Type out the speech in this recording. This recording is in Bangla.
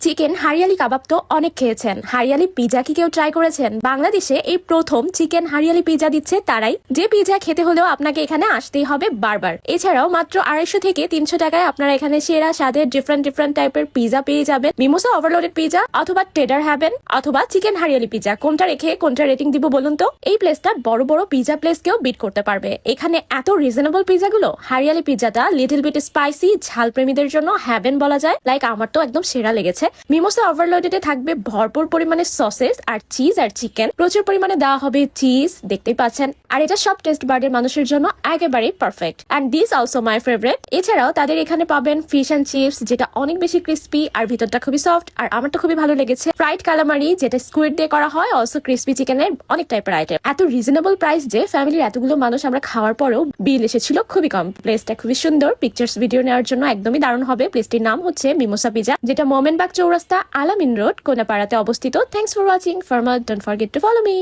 চিকেন হারিয়ালি কাবাব তো অনেক খেয়েছেন, হারিয়ালি পিজা কি কেউ ট্রাই করেছেন? বাংলাদেশে এই প্রথম চিকেন হারিয়ালি পিজা দিচ্ছে তারাই, যে পিজা খেতে হলেও আপনাকে এখানে আসতেই হবে বারবার। এছাড়াও মাত্র 250 থেকে 300 টাকায় আপনারা এখানে সেরা স্বাদের ডিফারেন্ট টাইপের পিজা পেয়ে যাবেন। মিমোসা ওভারলোডেড পিজা অথবা টেডার হ্যাভেন অথবা চিকেন হারিয়ালি পিজা, কোনটা রেখে কোনটা রেটিং দিব বলুন তো? এই প্লেসটা বড় বড় পিজা প্লেসকেও বিট করতে পারবে। এখানে এত রিজনেবল পিজাগুলো, হারিয়ালি পিজাটা লিটল বিট স্পাইসি, ঝাল প্রেমীদের জন্য হ্যাভেন বলা যায়। লাইক আমার তো একদম সেরা লেগেছে। মিমোসা ওভারলোডেডে থাকবে ভরপুর পরিমাণে সসেস আর চিজ আর চিকেন, প্রচুর পরিমাণে দেওয়া হবে চিজ, দেখতেই পাচ্ছেন। আর এটা সব টেস্ট বার্ডের মানুষের জন্য একেবারেই perfect. And this also my favourite. এছাড়াও তাদের এখানে পাবেন ফিশ এন্ড চিপস, যেটা অনেক বেশি ক্রিস্পি আর ভিতরটা খুবই সফট। আর আমার তো খুবই ভালো লেগেছে ফ্রাইড কালামারি, যেটা স্কুইড দিয়ে করা হয়, অলসো ক্রিস্পি চিকেনের অনেক টাইপের আইটেম। এত রিজনেবল প্রাইস যে ফ্যামিলির এতগুলো মানুষ আমরা খাওয়ার পরেও বিল এসেছিল খুবই কম। প্লেসটা খুবই সুন্দর, পিকচার্স ভিডিও নেওয়ার জন্য একদমই দারুণ হবে। প্লেসটির নাম হচ্ছে মিমোসা পিজা, যেটা মোমেনবাগ চৌরাস্তা, আলামিন রোড, কোনাপাড়াতে অবস্থিত। Thanks for watching. For more don't forget to follow me.